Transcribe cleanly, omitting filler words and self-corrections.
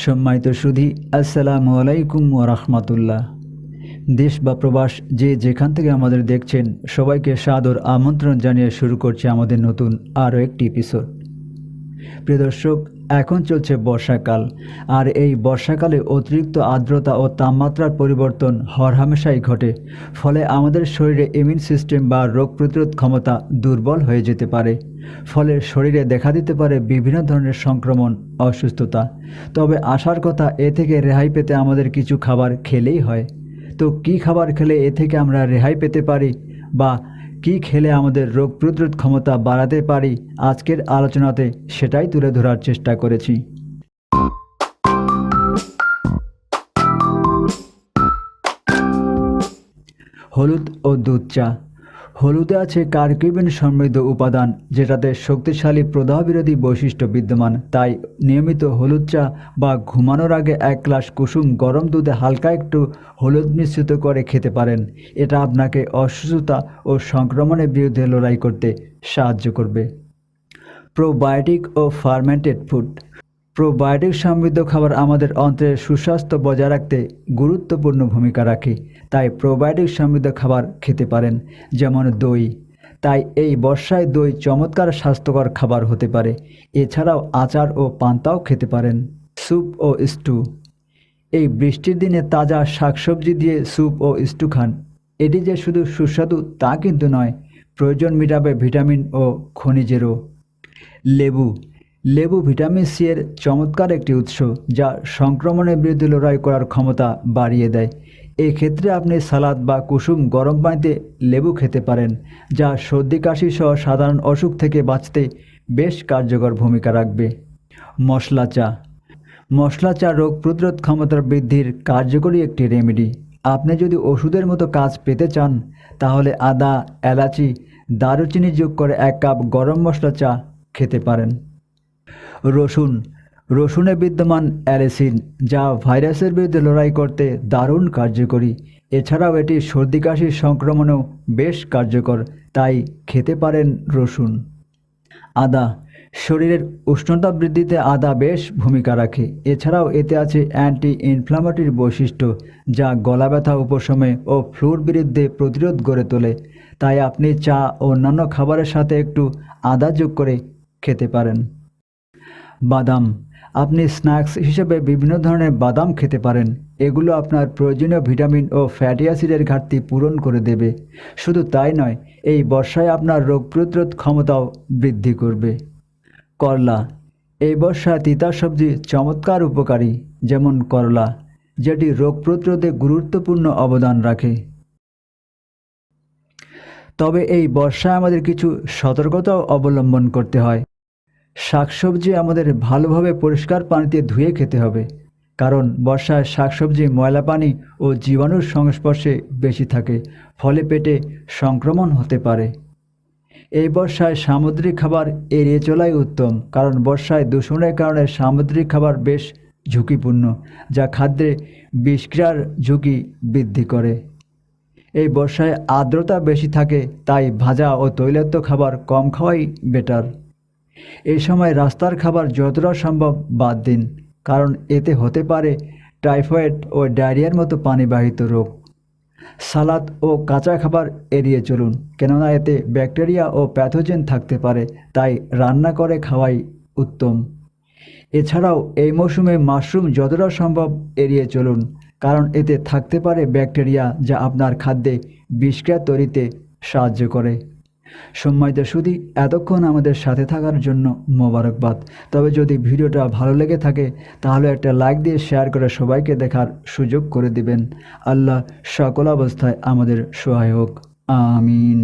সম্মানিত সুধী, আসসালামু আলাইকুম ওয়া রাহমাতুল্লাহ। দেশ বা প্রবাস যে যেখান থেকে আমাদের দেখছেন, সবাইকে সাদর আমন্ত্রণ জানিয়ে শুরু করছে আমাদের নতুন আরও একটি এপিসোড। প্রিয় দর্শক, এখন চলছে বর্ষাকাল, আর এই বর্ষাকালে অতিরিক্ত আর্দ্রতা ও তাপমাত্রার পরিবর্তন হরহামেশাই ঘটে। ফলে আমাদের শরীরে ইমিউন সিস্টেম বা রোগ প্রতিরোধ ক্ষমতা দুর্বল হয়ে যেতে পারে। ফলে শরীরে দেখা দিতে পারে বিভিন্ন ধরনের সংক্রমণ, অসুস্থতা। তবে আশার কথা, এ থেকে রেহাই পেতে আমাদের কিছু খাবার খেলেই হয়। তো কী খাবার খেলে এ থেকে আমরা রেহাই পেতে পারি, বা কী খেলে আমাদের রোগ প্রতিরোধ ক্ষমতা বাড়াতে পারি, আজকের আলোচনাতে সেটাই তুলে ধরার চেষ্টা করেছি। হলুদ ও দুধ চা। হলুদে আছে কার্কিউমিন সমৃদ্ধ উপাদান, যেটাতে শক্তিশালী প্রদাহ বিরোধী বৈশিষ্ট্য বিদ্যমান। তাই নিয়মিত হলুদ চা বা ঘুমানোর আগে 1 গ্লাস কুসুম গরম দুধে হালকা একটু হলুদ মিশ্রিত করে খেতে পারেন। এটা আপনাকে অসুস্থতা ও সংক্রমণের বিরুদ্ধে লড়াই করতে সাহায্য করবে। প্রোবায়োটিক ও ফার্মেন্টেড ফুড। প্রোবায়োটিক সমৃদ্ধ খাবার আমাদের অন্ত্রের সুস্বাস্থ্য বজায় রাখতে গুরুত্বপূর্ণ ভূমিকা রাখে। তাই প্রোবায়োটিক সমৃদ্ধ খাবার খেতে পারেন, যেমন দই। তাই এই বর্ষায় দই চমৎকার স্বাস্থ্যকর খাবার হতে পারে। এছাড়াও আচার ও পান্তাও খেতে পারেন। স্যুপ ও স্টু। এই বৃষ্টির দিনে তাজা শাকসবজি দিয়ে স্যুপ ও স্টু খান। এটি যে শুধু সুস্বাদু তা কিন্তু নয়, প্রয়োজন মেটাবে ভিটামিন ও খনিজেরও। লেবু। লেবু ভিটামিন সি এর চমৎকার একটি উৎস, যা সংক্রমণের বিরুদ্ধে লড়াই করার ক্ষমতা বাড়িয়ে দেয়। এক্ষেত্রে আপনি সালাদ বা কুসুম গরম পানিতে লেবু খেতে পারেন, যা সর্দি কাশি সহ সাধারণ অসুখ থেকে বাঁচতে বেশ কার্যকর ভূমিকা রাখবে। মশলা চা। মশলা চা রোগ প্রতিরোধ ক্ষমতার বৃদ্ধির কার্যকরী একটি রেমেডি। আপনি যদি ওষুধের মতো কাজ পেতে চান, তাহলে আদা, এলাচি, দারুচিনি যোগ করে 1 কাপ গরম মশলা চা খেতে পারেন। রসুন। রসুনে বিদ্যমান অ্যালিসিন, যা ভাইরাসের বিরুদ্ধে লড়াই করতে দারুণ কার্যকরী। এছাড়াও এটি সর্দি কাশির সংক্রমণেও বেশ কার্যকর, তাই খেতে পারেন রসুন। আদা। শরীরের উষ্ণতা বৃদ্ধিতে আদা বেশ ভূমিকা রাখে। এছাড়াও এতে আছে অ্যান্টি ইনফ্লামেটরি বৈশিষ্ট্য, যা গলা ব্যথা উপশমে ও ফ্লুর বিরুদ্ধে প্রতিরোধ গড়ে তোলে। তাই আপনি চা ও অন্যান্য খাবারের সাথে একটু আদা যোগ করে খেতে পারেন। বাদাম। আপনি স্ন্যাক্স হিসেবে বিভিন্ন ধরনের বাদাম খেতে পারেন। এগুলো আপনার প্রয়োজনীয় ভিটামিন ও ফ্যাটি অ্যাসিডের ঘাটতি পূরণ করে দেবে। শুধু তাই নয়, এই বর্ষায় আপনার রোগ প্রতিরোধ ক্ষমতাও বৃদ্ধি করবে। করলা। এই বর্ষায় তিতা সবজি চমৎকার উপকারী, যেমন করলা, যেটি রোগ প্রতিরোধে গুরুত্বপূর্ণ অবদান রাখে। তবে এই বর্ষায় আমাদের কিছু সতর্কতাও অবলম্বন করতে হয়। শাকসবজি আমাদের ভালোভাবে পরিষ্কার পানিতে ধুয়ে খেতে হবে, কারণ বর্ষায় শাকসবজি ময়লা পানি ও জীবাণুর সংস্পর্শে বেশি থাকে, ফলে পেটে সংক্রমণ হতে পারে। এই বর্ষায় সামুদ্রিক খাবার এড়িয়ে চলাই উত্তম, কারণ বর্ষায় দূষণের কারণে সামুদ্রিক খাবার বেশ ঝুঁকিপূর্ণ, যা খাদ্যে বিষক্রিয়ার ঝুঁকি বৃদ্ধি করে। এই বর্ষায় আর্দ্রতা বেশি থাকে, তাই ভাজা ও তৈলাক্ত খাবার কম খাওয়াই বেটার। এই সময় রাস্তার খাবার যতটা সম্ভব বাদ দিন, কারণ এতে হতে পারে টাইফয়েড ও ডায়রিয়ার মতো পানিবাহিত রোগ। সালাদ ও কাঁচা খাবার এড়িয়ে চলুন, কেননা এতে ব্যাকটেরিয়া ও প্যাথোজেন থাকতে পারে, তাই রান্না করে খাওয়াই উত্তম। এছাড়াও এই মৌসুমে মাশরুম যতটা সম্ভব এড়িয়ে চলুন, কারণ এতে থাকতে পারে ব্যাকটেরিয়া, যা আপনার খাদ্যে বিষক্রিয়া তৈরিতে সাহায্য করে। সম্মানিত সুধী, এতক্ষণ আমাদের সাথে থাকার জন্য মোবারকবাদ। তবে যদি ভিডিওটা ভালো লেগে থাকে, তাহলে একটা লাইক দিয়ে শেয়ার করে সবাইকে দেখার সুযোগ করে দিবেন। আল্লাহ সকল অবস্থায় আমাদের সহায় হোক। আমিন।